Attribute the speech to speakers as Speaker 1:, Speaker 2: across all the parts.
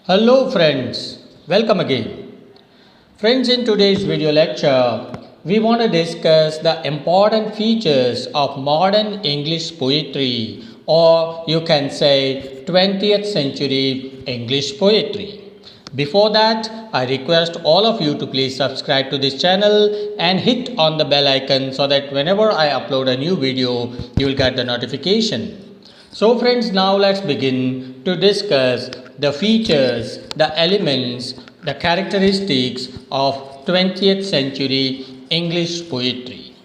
Speaker 1: Hello friends, welcome again. Friends, in today's video lecture, we want to discuss the important features of modern English poetry, or you can say 20th century English poetry. Before that, I request all of you to please subscribe to this channel and hit on the bell icon so that whenever I upload a new video, you will get the notification. So friends, now let's begin to discuss the features, the elements, the characteristics of 20th century English poetry.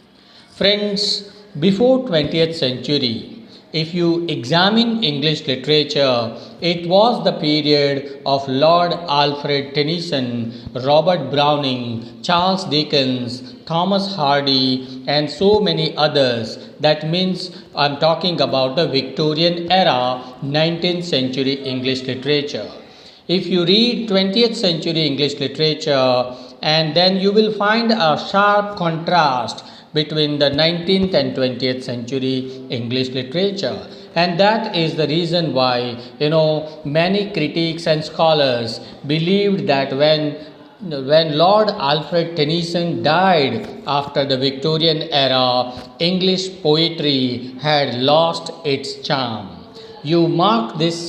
Speaker 1: Friends, before 20th century, if you examine English literature, it was the period of Lord Alfred Tennyson, Robert Browning, Charles Dickens, Thomas Hardy, and so many others. That means I'm talking about the Victorian era, 19th century English literature. If you read 20th century English literature, and then you will find a sharp contrast between the 19th and 20th century English literature. And that is the reason why, many critics and scholars believed that when Lord Alfred Tennyson died after the Victorian era, English poetry had lost its charm. You mark this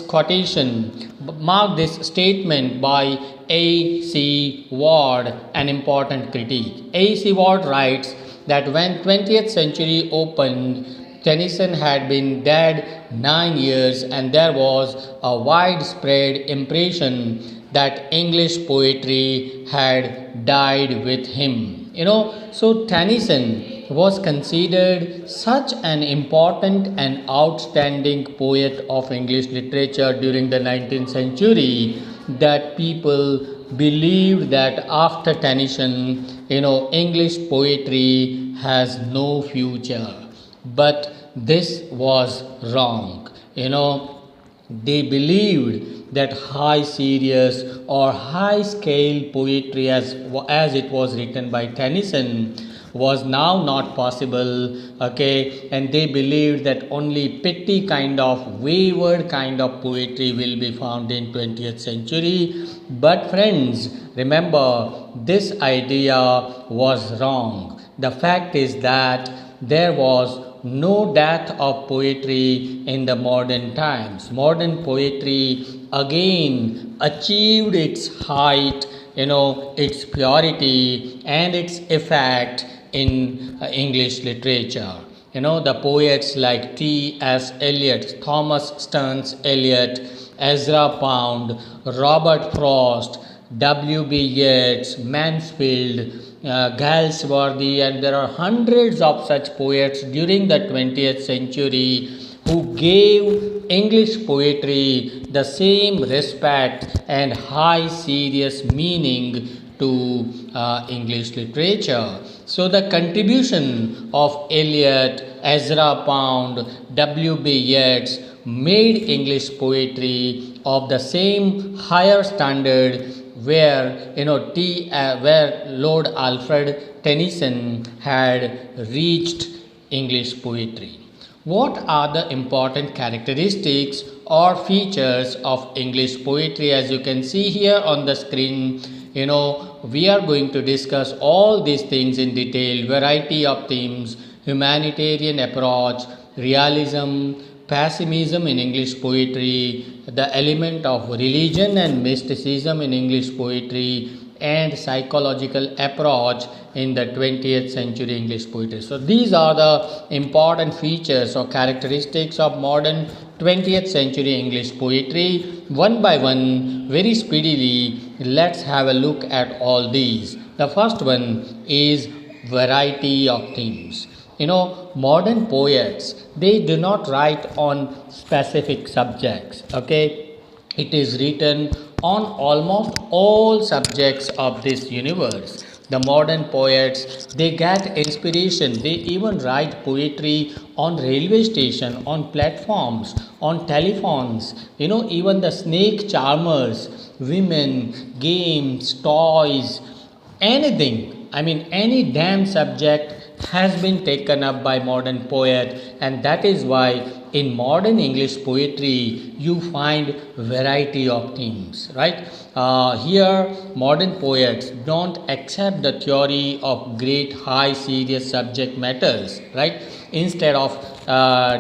Speaker 1: statement by A.C. Ward, an important critic. A.C. Ward writes that when 20th century opened, Tennyson had been dead 9 years and there was a widespread impression that English poetry had died with him. So Tennyson was considered such an important and outstanding poet of English literature during the 19th century that people believed that after Tennyson, English poetry has no future. But this was wrong. They believed that high serious or high scale poetry as it was written by Tennyson was now not possible, okay, and they believed that only petty kind of wayward kind of poetry will be found in 20th century. But friends, remember, this idea was wrong. The fact is that there was no death of poetry in the modern times. Modern poetry again achieved its height, its purity and its effect in English literature. The poets like T.S. Eliot, Thomas Stearns Eliot, Ezra Pound, Robert Frost, W.B. Yeats, Mansfield, Galsworthy, and there are hundreds of such poets during the 20th century who gave English poetry the same respect and high serious meaning to English literature. So the contribution of Eliot, Ezra Pound, W.B. Yeats made English poetry of the same higher standard where where Lord Alfred Tennyson had reached English poetry. What are the important characteristics or features of English poetry? As you can see here on the screen, we are going to discuss all these things in detail: variety of themes, humanitarian approach, realism, pessimism in English poetry, the element of religion and mysticism in English poetry, and psychological approach in the 20th century English poetry. So these are the important features or characteristics of modern 20th century English poetry. One by one, very speedily, let's have a look at all these. The first one is variety of themes. Modern poets, they do not write on specific subjects, okay? It is written on almost all subjects of this universe. The modern poets, they get inspiration. They even write poetry on railway station, on platforms, on telephones. Even the snake charmers, women, games, toys, anything. Any damn subject has been taken up by modern poet, and that is why in modern English poetry, you find variety of themes, right? Here, modern poets don't accept the theory of great, high, serious subject matters, right? Instead of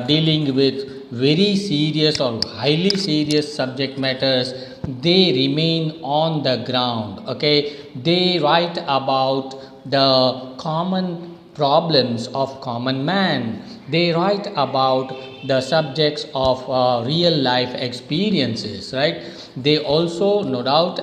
Speaker 1: dealing with very serious or highly serious subject matters, they remain on the ground. Okay, they write about the common problems of common man. They write about the subjects of real life experiences, right? They also no doubt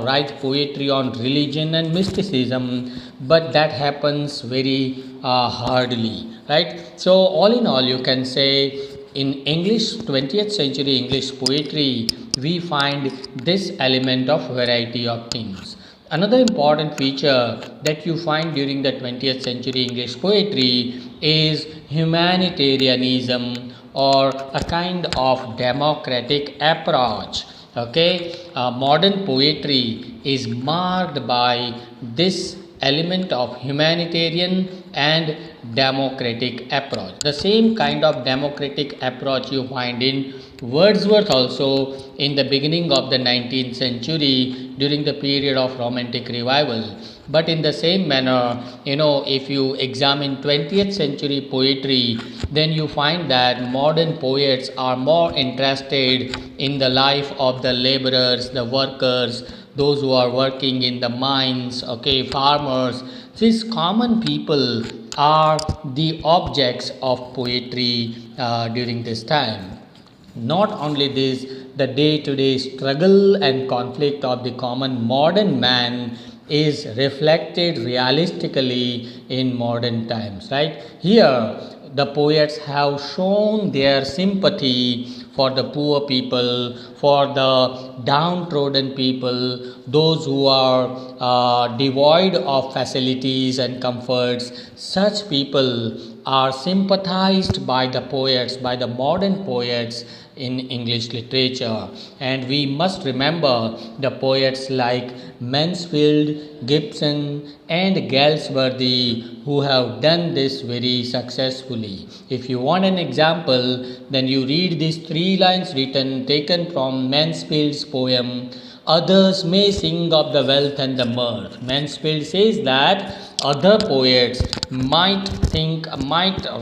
Speaker 1: write poetry on religion and mysticism, but that happens very hardly, right? So all in all, you can say in English 20th century English poetry, we find this element of variety of themes. Another important feature that you find during the 20th century English poetry is humanitarianism, or a kind of democratic approach. Okay, modern poetry is marked by this element of humanitarian and democratic approach. The same kind of democratic approach you find in Wordsworth also in the beginning of the 19th century during the period of Romantic Revival. But in the same manner, if you examine 20th century poetry, then you find that modern poets are more interested in the life of the laborers, the workers, those who are working in the mines, okay, farmers. These common people are the objects of poetry during this time. Not only this, the day to day struggle and conflict of the common modern man is reflected realistically in modern times, right? Here, the poets have shown their sympathy for the poor people, for the downtrodden people, those who are devoid of facilities and comforts. Such people are sympathized by the poets, by the modern poets in English literature. And we must remember the poets like Mansfield, Gibson, and Galsworthy, who have done this very successfully. If you want an example, then you read these three lines taken from Mansfield's poem, "Others may sing of the wealth and the mirth." Mansfield says that other poets might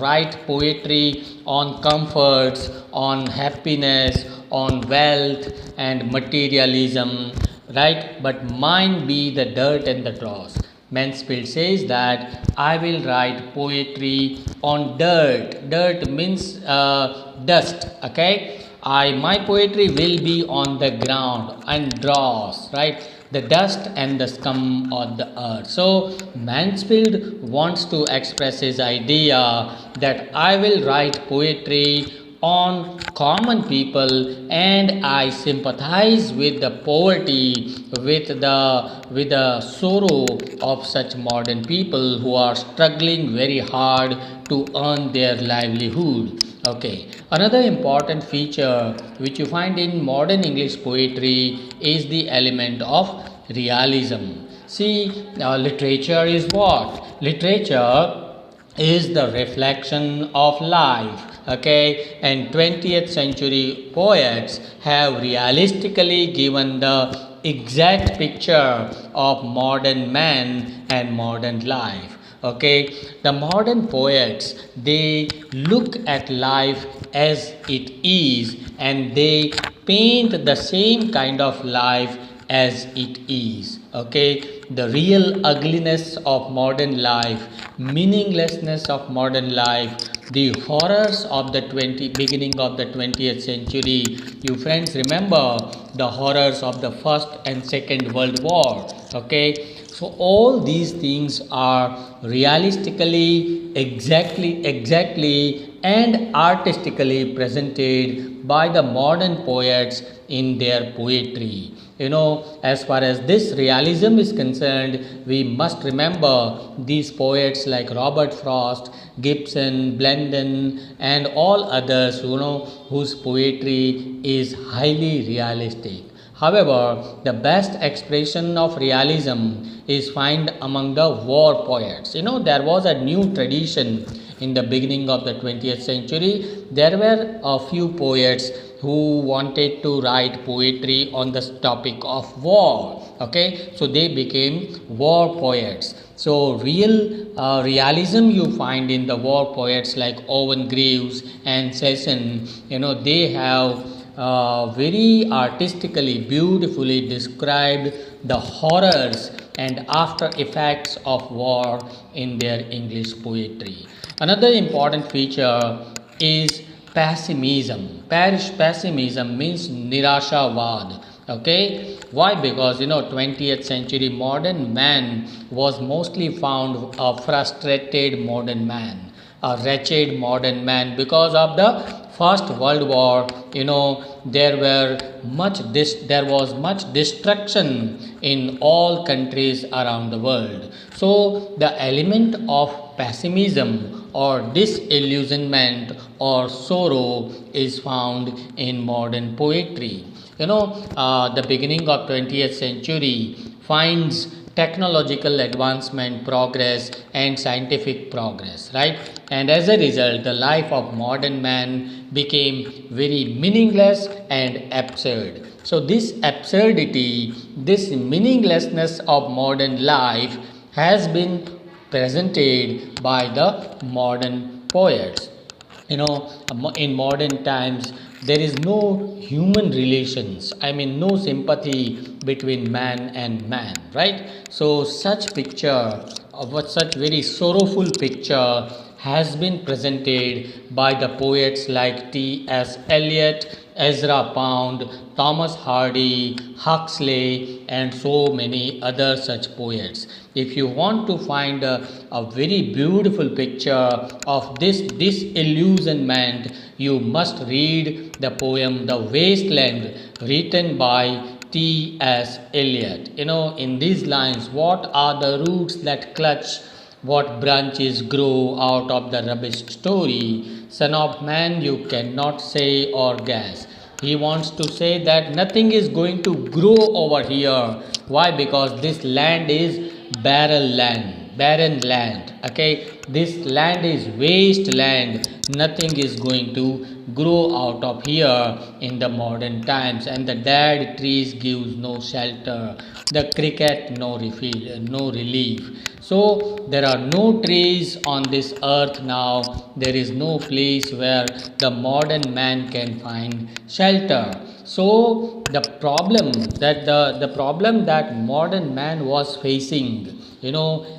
Speaker 1: write poetry on comforts, on happiness, on wealth and materialism, right? But mine be the dirt and the dross. Mansfield says that I will write poetry on dirt. Dirt means dust, okay? My poetry will be on the ground, and dross, right? The dust and the scum of the earth. So Mansfield wants to express his idea that I will write poetry on common people, and I sympathize with the poverty, with the sorrow of such modern people who are struggling very hard to earn their livelihood. Okay, another important feature which you find in modern English poetry is the element of realism. See, literature is what? Literature is the reflection of life, okay? And 20th century poets have realistically given the exact picture of modern man and modern life. Okay, the modern poets, they look at life as it is, and they paint the same kind of life as it is. Okay, the real ugliness of modern life, meaninglessness of modern life, the horrors of the beginning of the 20th century. You friends remember the horrors of the First and Second World War. Okay, so all these things are realistically, exactly and artistically presented by the modern poets in their poetry. As far as this realism is concerned, we must remember these poets like Robert Frost, Gibson, Blendon, and all others, whose poetry is highly realistic. However, the best expression of realism is found among the war poets. There was a new tradition in the beginning of the 20th century, there were a few poets who wanted to write poetry on the topic of war. Okay, so they became war poets. So realism you find in the war poets like Owen Greaves and Sesson. They have very artistically, beautifully described the horrors and after effects of war in their English poetry. Another important feature is pessimism. Pessimism means nirashavad. Okay, why? Because 20th century modern man was mostly found a frustrated modern man, a wretched modern man, because of the First World War. There was much destruction in all countries around the world. So the element of pessimism or disillusionment or sorrow is found in modern poetry. The beginning of 20th century finds technological advancement, progress, and scientific progress, right? And as a result, the life of modern man became very meaningless and absurd. So this absurdity, this meaninglessness of modern life has been presented by the modern poets. In modern times, there is no human relations, no sympathy between man and man, right? So such picture of such very sorrowful picture has been presented by the poets like T.S. Eliot, Ezra Pound, Thomas Hardy, Huxley, and so many other such poets. If you want to find a very beautiful picture of this disillusionment, you must read the poem The Wasteland, written by T.S. Eliot. In these lines, what are the roots that clutch? What branches grow out of the rubbish story? Son of man, you cannot say or guess. He wants to say that nothing is going to grow over here. Why? Because this land is barren land. Okay, this land is wasteland. Nothing is going to grow out of here in the modern times, and the dead trees gives no shelter, the cricket no relief. So there are no trees on this earth now. There is no place where the modern man can find shelter. So the problem that modern man was facing,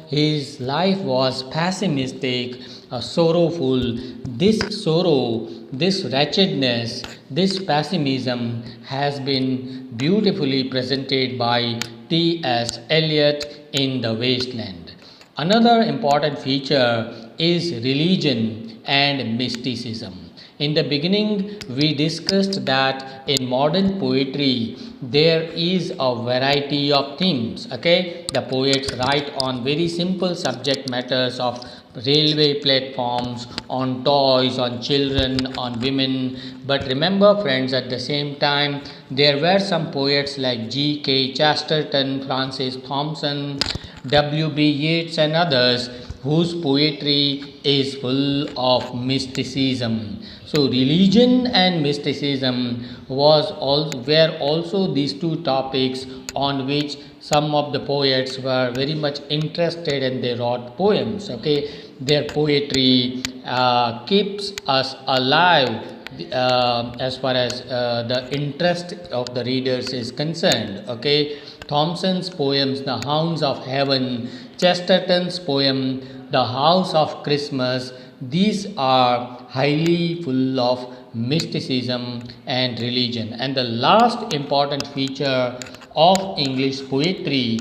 Speaker 1: his life was pessimistic, sorrowful. This sorrow, this wretchedness, this pessimism has been beautifully presented by T.S. Eliot in The Wasteland. Another important feature is religion and mysticism. In the beginning, we discussed that in modern poetry there is a variety of themes. Okay, the poets write on very simple subject matters of railway platforms, on toys, on children, on women. But remember, friends, at the same time, there were some poets like G.K. Chesterton, Francis Thompson, W.B. Yeats, and others whose poetry is full of mysticism. So religion and mysticism were also these two topics on which some of the poets were very much interested and they wrote poems. Okay, their poetry keeps us alive as far as the interest of the readers is concerned. Okay, Thompson's poems, The Hounds of Heaven, Chesterton's poem, The House of Christmas, these are highly full of mysticism and religion. And the last important feature of English poetry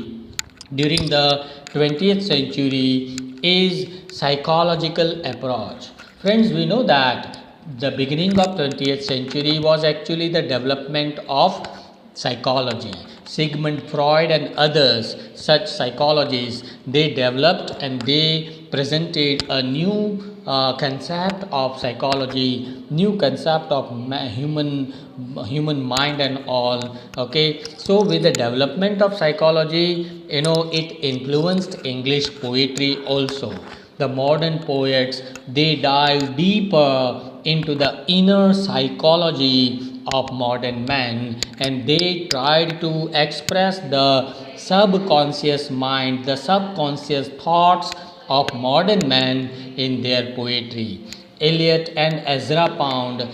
Speaker 1: during the 20th century is psychological approach. Friends, we know that the beginning of 20th century was actually the development of psychology. Sigmund Freud and others, such psychologists, they developed and they presented a new concept of psychology, new concept of human mind and all. Okay, so with the development of psychology, it influenced English poetry also. the modern poets, they dive deeper into the inner psychology of modern man, and they tried to express the subconscious mind, the subconscious thoughts of modern man in their poetry. Eliot and Ezra Pound,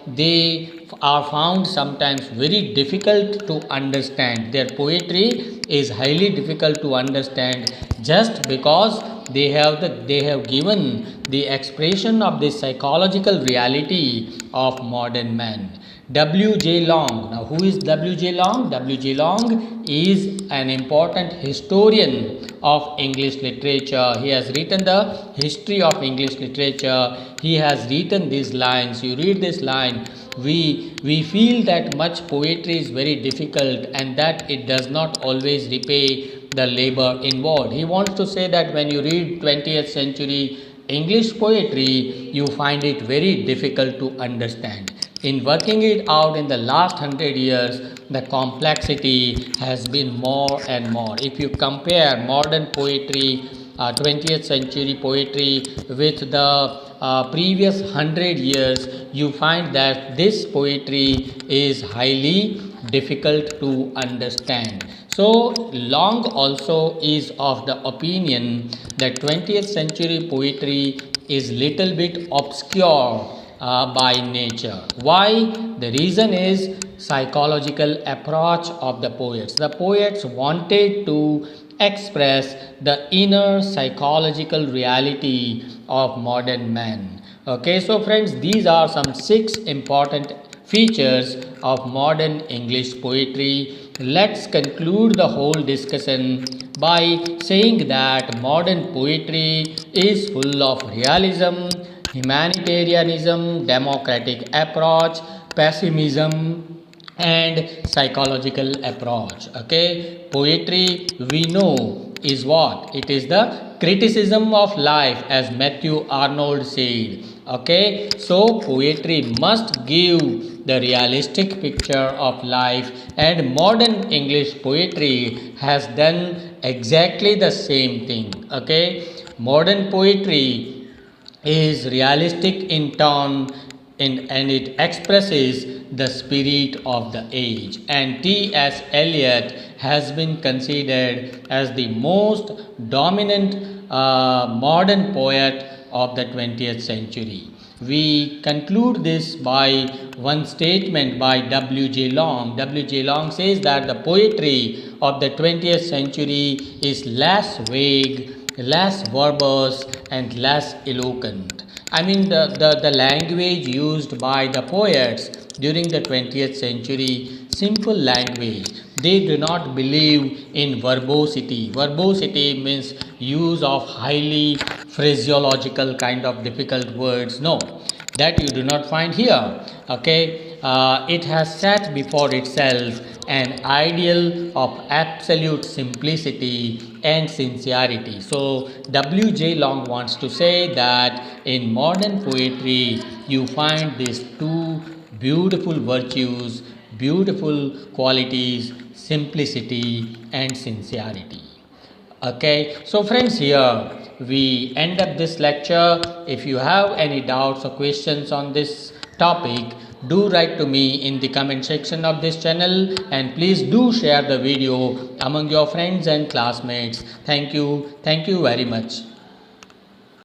Speaker 1: they are found sometimes very difficult to understand. Their poetry is highly difficult to understand just because they have given the expression of the psychological reality of modern man. W.J. Long. Now, who is W.J. Long? W.J. Long is an important historian of English literature. He has written the history of English literature. He has written these lines. You read this line, we feel that much poetry is very difficult and that it does not always repay the labor involved. He wants to say that when you read 20th century English poetry, you find it very difficult to understand. In working it out in the last 100 years, the complexity has been more and more. If you compare modern poetry, 20th century poetry with the previous 100 years, you find that this poetry is highly difficult to understand. So, Long also is of the opinion that 20th century poetry is little bit obscure by nature. Why? The reason is psychological approach of the poets. The poets wanted to express the inner psychological reality of modern man. Okay, so friends, these are some 6 important features of modern English poetry. Let's conclude the whole discussion by saying that modern poetry is full of realism, humanitarianism, democratic approach, pessimism, and psychological approach. Okay, poetry we know is what? It is the criticism of life, as Matthew Arnold said. Okay, so poetry must give the realistic picture of life, and modern English poetry has done exactly the same thing. Okay, modern poetry is realistic in tone and it expresses the spirit of the age. And T.S. Eliot has been considered as the most dominant modern poet of the 20th century. We conclude this by one statement by W.J. Long. W.J. Long says that the poetry of the 20th century is less vague, less verbose, and less eloquent. I mean, the language used by the poets during the 20th century, simple language. They do not believe in verbosity. Verbosity means use of highly phraseological kind of difficult words. No, that you do not find here. Okay, it has set before itself an ideal of absolute simplicity and sincerity. So W.J. Long wants to say that in modern poetry you find these 2 beautiful virtues, beautiful qualities, simplicity and sincerity. Okay, so friends, here we end up this lecture. If you have any doubts or questions on this topic, do write to me in the comment section of this channel, and please do share the video among your friends and classmates. Thank you very much.